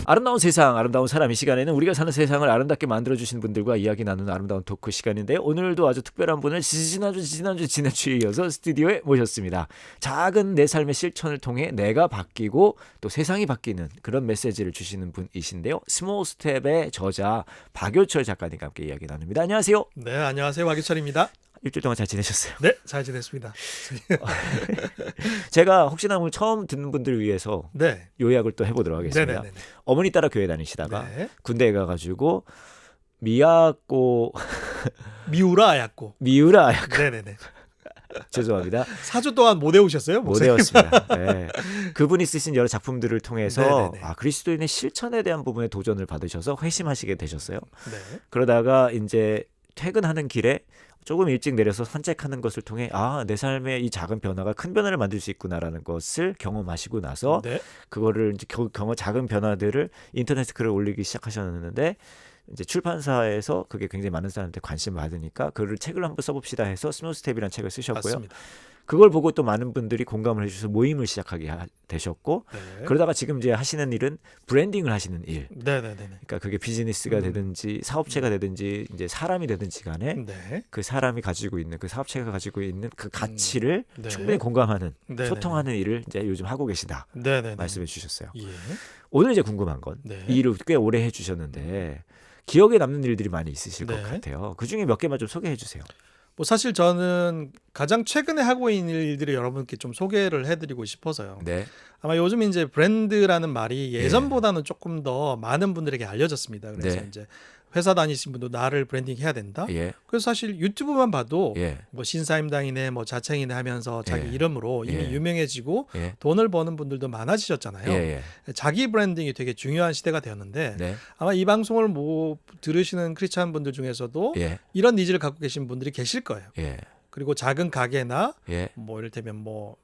아름다운 세상, 아름다운 사람. 이 시간에는 우리가 사는 세상을 아름답게 만들어주신 분들과 이야기 나누는 아름다운 토크 시간인데요. 오늘도 아주 특별한 분을 지난주에 이어서 스튜디오에 모셨습니다. 작은 내 삶의 실천을 통해 내가 바뀌고 또 세상이 바뀌는 그런 메시지를 주시는 분이신데요. 스몰 스텝의 저자 박효철 작가님과 함께 이야기 나눕니다. 안녕하세요. 네, 안녕하세요. 박효철입니다. 일주일 동안 잘 지내셨어요? 네, 잘 지냈습니다. 제가 혹시나 오늘 처음 듣는 분들을 위해서 네. 요약을 또 해보도록 하겠습니다. 네네네. 어머니 따라 교회 다니시다가 네. 군대에 가가지고 미야코 미우라 아야코. 미우라 아야코 네네네. 죄송합니다. 4주 동안 못 외우셨어요? 못 외웠습니다. 네. 그분이 쓰신 여러 작품들을 통해서 네네네. 그리스도인의 실천에 대한 부분에 도전을 받으셔서 회심하시게 되셨어요. 네. 그러다가 이제 퇴근하는 길에 조금 일찍 내려서 산책하는 것을 통해 내 삶의 이 작은 변화가 큰 변화를 만들 수 있구나라는 것을 경험하시고 나서 네. 그거를 이제 작은 변화들을 인터넷에 글을 올리기 시작하셨는데 이제 출판사에서 그게 굉장히 많은 사람한테 관심을 받으니까 그를 책을 한번 써봅시다 해서 스몰 스텝이라는 책을 쓰셨고요. 맞습니다. 그걸 보고 또 많은 분들이 공감을 해주셔서 모임을 시작하게 되셨고 네. 그러다가 지금 이제 하시는 일은 브랜딩을 하시는 일. 네네네. 그러니까 그게 비즈니스가 되든지 사업체가 되든지 이제 사람이 되든지 간에 네. 그 사람이 가지고 있는 그 사업체가 가지고 있는 그 가치를 네. 충분히 공감하는 네네네. 소통하는 일을 이제 요즘 하고 계신다 네네네. 말씀해 주셨어요. 예. 오늘 이제 궁금한 건 이 네. 일을 꽤 오래 해주셨는데 기억에 남는 일들이 많이 있으실 것 네. 같아요. 그 중에 몇 개만 좀 소개해 주세요. 뭐 사실 저는 가장 최근에 하고 있는 일들을 여러분께 좀 소개를 해드리고 싶어서요. 네, 아마 요즘 이제 브랜드라는 말이 예전보다는 조금 더 많은 분들에게 알려졌습니다. 그래서 네. 이제 회사 다니신 분도 나를 브랜딩 해야 된다. 예, 그래서 사실 유튜브만 봐도 예, 뭐 신사임당이네 뭐 자청이네 하면서 자기 예. 이름으로 이미 예. 유명해지고 예, 돈을 버는 분들도 많아지셨잖아요. 예, 자기 브랜딩이 되게 중요한 시대가 되었는데 네, 아마 이 방송을 들으시는 크리스찬 분들 중에서도 예, 이런 니즈를 갖고 계신 분들이 계실 거예요. 예, 그리고 작은 가게나 예, 뭐 이를테면 뭐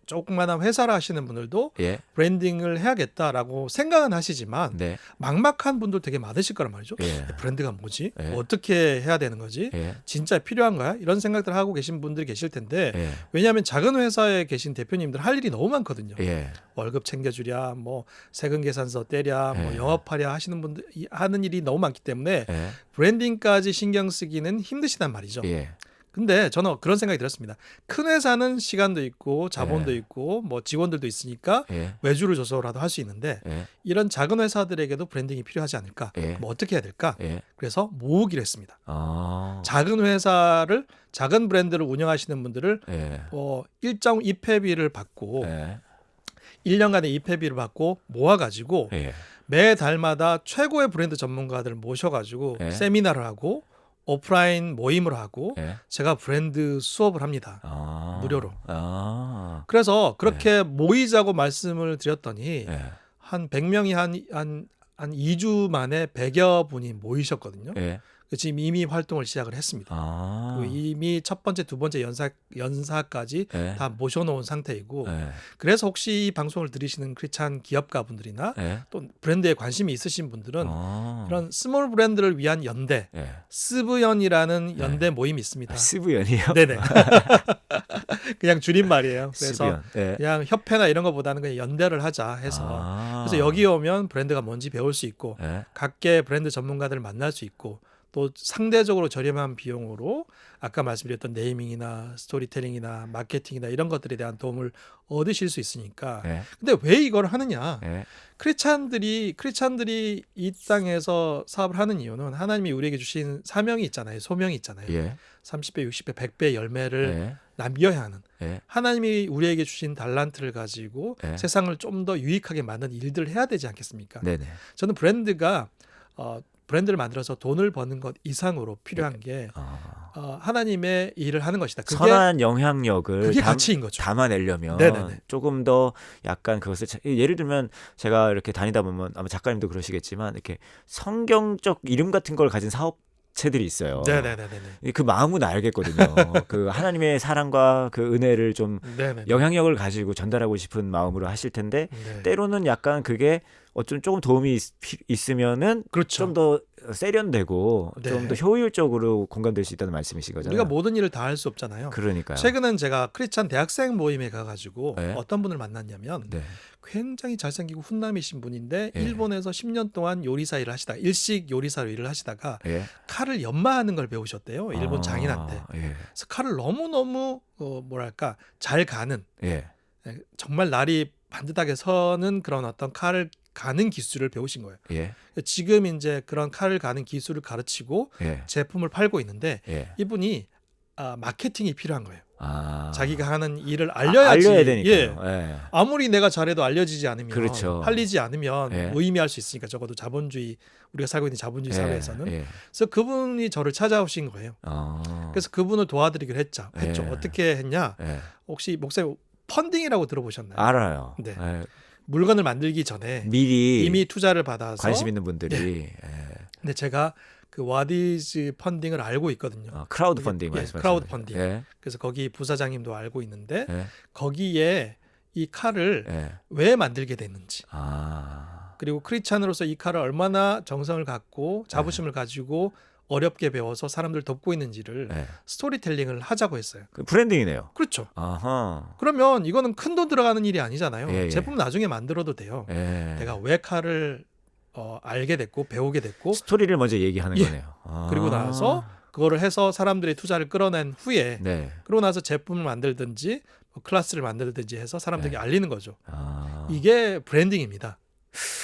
조그만한 회사를 하시는 분들도 예, 브랜딩을 해야겠다라고 생각은 하시지만 네, 막막한 분들 되게 많으실 거란 말이죠. 예, 브랜드가 뭐지? 예. 어떻게 해야 되는 거지? 예, 진짜 필요한 거야? 이런 생각들을 하고 계신 분들이 계실 텐데 예, 왜냐하면 작은 회사에 계신 대표님들 할 일이 너무 많거든요. 예, 월급 챙겨주랴, 뭐 세금 계산서 떼랴, 뭐 예. 영업하랴 하시는 분들 하는 일이 너무 많기 때문에 예, 브랜딩까지 신경 쓰기는 힘드시단 말이죠. 예, 근데 저는 그런 생각이 들었습니다. 큰 회사는 시간도 있고 자본도 예. 있고 뭐 직원들도 있으니까 예, 외주를 줘서라도 할 수 있는데 예, 이런 작은 회사들에게도 브랜딩이 필요하지 않을까? 예. 뭐 어떻게 해야 될까? 예. 그래서 모으기로 했습니다. 작은 회사를 작은 브랜드를 운영하시는 분들을 예, 일정 입회비를 받고 예, 1년간의 입회비를 받고 모아가지고 예, 매달마다 최고의 브랜드 전문가들을 모셔가지고 예. 세미나를 하고 오프라인 모임을 하고 예. 제가 브랜드 수업을 합니다. 무료로. 그래서 그렇게 모이자고 말씀을 드렸더니 예, 한 100명이 한 2주 만에 100여 분이 모이셨거든요. 예. 지금 이미 활동을 시작을 했습니다. 그리고 이미 첫 번째, 두 번째 연사까지 예. 다 모셔놓은 상태이고 예, 그래서 혹시 이 방송을 들으시는 크리스찬 기업가 분들이나 예. 또 브랜드에 관심이 있으신 분들은 아. 이런 스몰 브랜드를 위한 연대 예. 스브연이라는 연대 모임이 있습니다. 스브연이요? 네네. 그냥 줄임말이에요. 그래서 스브연. 예. 그냥 협회나 이런 것보다는 그냥 연대를 하자 해서 그래서 여기 오면 브랜드가 뭔지 배울 수 있고 예. 각계 브랜드 전문가들을 만날 수 있고 또 상대적으로 저렴한 비용으로 아까 말씀드렸던 네이밍이나 스토리텔링이나 마케팅이나 이런 것들에 대한 도움을 얻으실 수 있으니까. 예. 근데 왜 이걸 하느냐? 예. 크리스찬들이 이 땅에서 사업을 하는 이유는 하나님이 우리에게 주신 사명이 있잖아요. 소명이 있잖아요. 예. 30배, 60배, 100배 열매를 예. 남겨야 하는. 예. 하나님이 우리에게 주신 달란트를 가지고 예. 세상을 좀 더 유익하게 만드는 일들을 해야 되지 않겠습니까? 네네. 저는 브랜드를 만들어서 돈을 버는 것 이상으로 필요한 게 하나님의 일을 하는 것이다. 선한 영향력을 그게 가치인 거죠. 담아내려면 네네네. 조금 더 약간 그것을 예를 들면 제가 이렇게 다니다 보면 아마 작가님도 그러시겠지만 이렇게 성경적 이름 같은 걸 가진 사업체들이 있어요. 네네네네. 그 마음은 알겠거든요. 그 하나님의 사랑과 그 은혜를 좀 네네. 영향력을 가지고 전달하고 싶은 마음으로 하실 텐데 네. 때로는 약간 그게 어쩜 조금 도움이 있으면은 그렇죠. 좀 더 세련되고 네. 좀 더 효율적으로 공감될 수 있다는 말씀이신 거잖아요. 우리가 모든 일을 다 할 수 없잖아요. 그러니까요. 최근엔 제가 크리스찬 대학생 모임에 가가지고 네. 어떤 분을 만났냐면 네. 굉장히 잘생기고 훈남이신 분인데 예. 일본에서 10년 동안 요리사 일을 하시다가 일식 요리사로 일을 하시다가 예. 칼을 연마하는 걸 배우셨대요. 일본 장인한테. 예. 그래서 칼을 너무너무 뭐랄까 잘 가는 예. 정말 날이 반듯하게 서는 그런 어떤 칼을 가는 기술을 배우신 거예요. 예. 지금 이제 그런 칼을 가는 기술을 가르치고 예. 제품을 팔고 있는데 예. 이분이 마케팅이 필요한 거예요. 아. 자기가 하는 일을 알려야지. 알려야 되니까요. 예. 예. 아무리 내가 잘해도 알려지지 않으면 그렇죠. 팔리지 않으면 예. 의미할 수 있으니까 적어도 자본주의 우리가 살고 있는 자본주의 사회에서는 예. 그래서 그분이 저를 찾아오신 거예요. 그래서 그분을 도와드리기로 했죠. 예. 어떻게 했냐? 예. 혹시 목사님 펀딩이라고 들어보셨나요? 알아요. 네. 예. 물건을 만들기 전에 미리 이미 투자를 받아서 관심 있는 분들이 근데 제가 그 와디즈 펀딩을 알고 있거든요. 크라우드 펀딩 예, 말씀하시는 크라우드 거죠. 펀딩. 예. 그래서 거기 부사장님도 알고 있는데 예. 거기에 이 칼을 예. 왜 만들게 됐는지 아. 그리고 크리스찬으로서 이 칼을 얼마나 정성을 갖고 네. 자부심을 가지고 어렵게 배워서 사람들 돕고 있는지를 예. 스토리텔링을 하자고 했어요. 그 브랜딩이네요. 그렇죠. 아하. 그러면 이거는 큰 돈 들어가는 일이 아니잖아요. 예, 예. 제품 나중에 만들어도 돼요. 예. 내가 왜 칼을 알게 됐고 배우게 됐고 스토리를 먼저 얘기하는 예. 거네요. 아. 그리고 나서 그거를 해서 사람들의 투자를 끌어낸 후에 네. 그러고 나서 제품을 만들든지 클래스를 만들든지 해서 사람들에게 네. 알리는 거죠. 아. 이게 브랜딩입니다.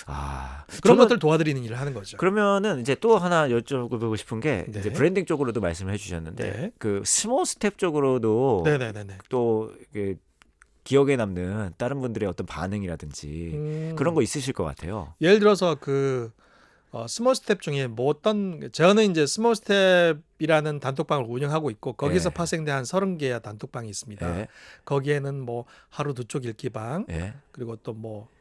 저는 그런 것들 도와드리는 일을 하는 거죠. 그러면은 이제 또 하나 여쭤보고 싶은 게 네. 이제 브랜딩 쪽으로도 말씀을 해주셨는데 네. 그 스몰 스텝 쪽으로도 네네네네. 또 이게 기억에 남는 다른 분들의 어떤 반응이라든지 그런 거 있으실 것 같아요. 예를 들어서 그 스몰 스텝 중에 뭐 어떤 저는 이제 스몰 스텝이라는 단톡방을 운영하고 있고 거기서 예. 파생된 한 30개의 단톡방이 있습니다. 예. 거기에는 뭐 하루 2쪽 읽기방 예. 그리고 또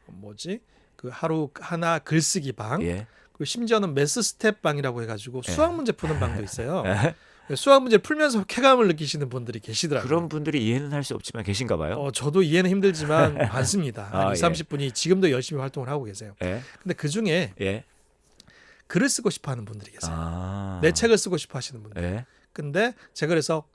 뭐지 그 하루 하나 글쓰기 방 예. 그리고 심지어는 매스 스텝 방이라고 해가지고 예. 수학 문제 푸는 방도 있어요. 예. 수학 문제 풀면서 쾌감을 느끼시는 분들이 계시더라고요. 그런 분들이 이해는 할 수 없지만 계신가 봐요. 저도 이해는 힘들지만 많습니다. 한 20, 예. 30분이 지금도 열심히 활동을 하고 계세요. 예. 근데 그 중에 예. 글을 쓰고 싶어 하는 분들이 계세요. 아. 내 책을 쓰고 싶어 하시는 분들. 예. 근데 제가 그래서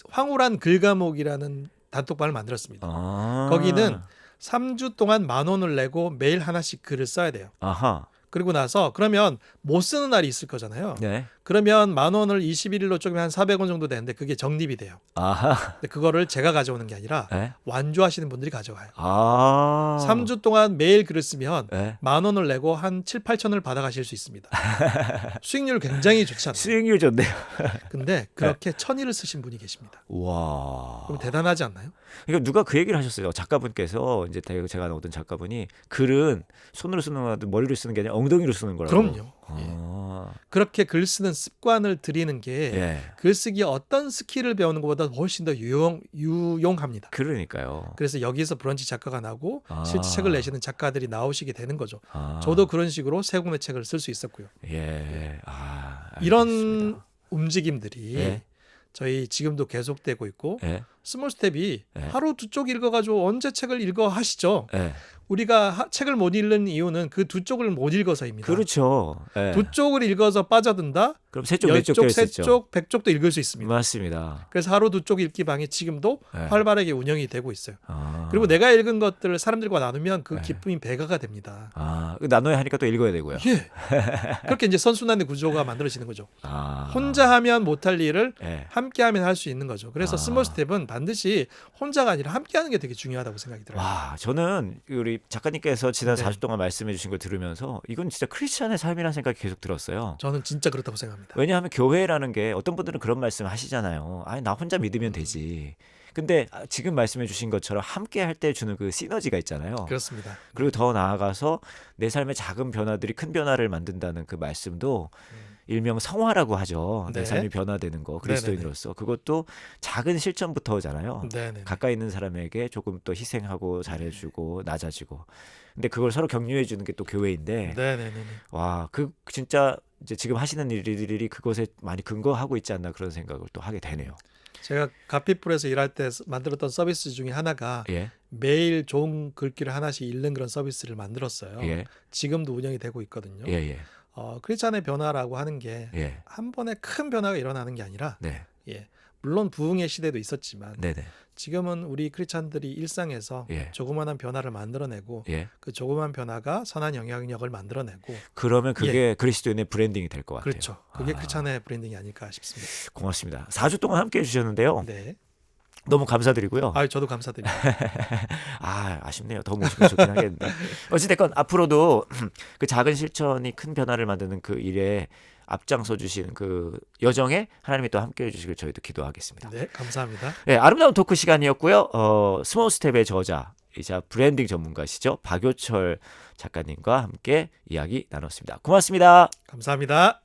황홀한 글 과목이라는 단톡방을 만들었습니다. 아. 거기는 3주 동안 10,000원을 내고 매일 하나씩 글을 써야 돼요. 아하. 그리고 나서 그러면 못 쓰는 날이 있을 거잖아요. 네. 그러면 10,000원을 21일로 쪼개면 한 400원 정도 되는데 그게 적립이 돼요. 아하. 근데 그거를 제가 가져오는 게 아니라 예. 완주하시는 분들이 가져가요. 아. 3주 동안 매일 글을 쓰면 예. 10,000원을 내고 한 7, 8천을 받아가실 수 있습니다. 수익률 굉장히 좋지 않나요? 수익률 좋네요. 근데 그렇게 1,000일을 쓰신 분이 계십니다. 와. 그럼 대단하지 않나요? 그러니까 누가 그 얘기를 하셨어요. 작가분께서 이제 제가 어떤 작가분이 글은 손으로 쓰는 거든 머리로 쓰는 게 아니라 엉덩이로 쓰는 거라고. 그럼요. 아. 그렇게 글 쓰는 습관을 들이는 게 예. 글쓰기 어떤 스킬을 배우는 것보다 훨씬 더 유용합니다. 그러니까요. 그래서 여기서 브런치 작가가 나고 아. 실제 책을 내시는 작가들이 나오시게 되는 거죠. 아. 저도 그런 식으로 세 권의 책을 쓸 수 있었고요. 예. 아. 이런 알겠습니다. 움직임들이 예. 저희 지금도 계속되고 있고 예. 스몰 스텝이 예. 하루 2쪽 읽어가지고 언제 책을 읽어 하시죠. 예. 우리가 책을 못 읽는 이유는 그 2쪽을 못 읽어서입니다. 그렇죠. 예. 2쪽을 읽어서 빠져든다. 그럼 세 쪽, 네 쪽 10쪽, 될 수 있죠. 3쪽, 100쪽도 읽을 수 있습니다. 맞습니다. 그래서 하루 2쪽 읽기방이 지금도 예. 활발하게 운영이 되고 있어요. 아. 그리고 내가 읽은 것들을 사람들과 나누면 그 네. 기쁨이 배가가 됩니다. 아, 나눠야 하니까 또 읽어야 되고요. 예. 그렇게 이제 선순환의 구조가 만들어지는 거죠. 아. 혼자 하면 못할 일을 예. 함께 하면 할 수 있는 거죠. 그래서 아. 스몰 스텝은 반드시 혼자가 아니라 함께 하는 게 되게 중요하다고 생각이 들어요. 와, 저는 우리 작가님께서 지난 네. 40 동안 말씀해 주신 걸 들으면서 이건 진짜 크리스찬의 삶이라는 생각이 계속 들었어요. 저는 진짜 그렇다고 생각합니다. 왜냐하면 교회라는 게 어떤 분들은 그런 말씀 하시잖아요. 아니, 나 혼자 믿으면 되지. 근데 지금 말씀해 주신 것처럼 함께 할 때 주는 그 시너지가 있잖아요. 그렇습니다. 그리고 더 나아가서 내 삶의 작은 변화들이 큰 변화를 만든다는 그 말씀도 일명 성화라고 하죠. 내 네. 삶이 변화되는 거 그리스도인으로서 그것도 작은 실천부터잖아요. 네네. 가까이 있는 사람에게 조금 더 희생하고 잘해주고 낮아지고. 근데 그걸 서로 격려해 주는 게 또 교회인데 네네네. 와, 그 진짜 이제 지금 하시는 일들이 그것에 많이 근거하고 있지 않나 그런 생각을 또 하게 되네요. 제가 가피풀에서 일할 때 만들었던 서비스 중에 하나가 예, 매일 좋은 글귀를 하나씩 읽는 그런 서비스를 만들었어요. 예, 지금도 운영이 되고 있거든요. 예, 예, 크리스찬의 변화라고 하는 게 예, 한 번에 큰 변화가 일어나는 게 아니라 네, 예, 물론 부흥의 시대도 있었지만 네, 네, 지금은 우리 크리스찬들이 일상에서 예, 조그마한 변화를 만들어내고 예. 그 조그만 변화가 선한 영향력을 만들어내고 그러면 그게 그리스도인의 브랜딩이 될 것 같아요. 그렇죠. 그게 아. 크리스찬의 브랜딩이 아닐까 싶습니다. 고맙습니다. 4주 동안 함께 해주셨는데요. 네. 너무 감사드리고요. 저도 감사드립니다. 아쉽네요. 더 모시면 좋긴 하겠는데. 어찌됐건 앞으로도 그 작은 실천이 큰 변화를 만드는 그 일에 앞장서 주시는 그 여정에 하나님이 또 함께해 주시길 저희도 기도하겠습니다. 네, 감사합니다. 네, 아름다운 토크 시간이었고요. 스몰 스텝의 저자이자 브랜딩 전문가시죠. 박효철 작가님과 함께 이야기 나눴습니다. 고맙습니다. 감사합니다.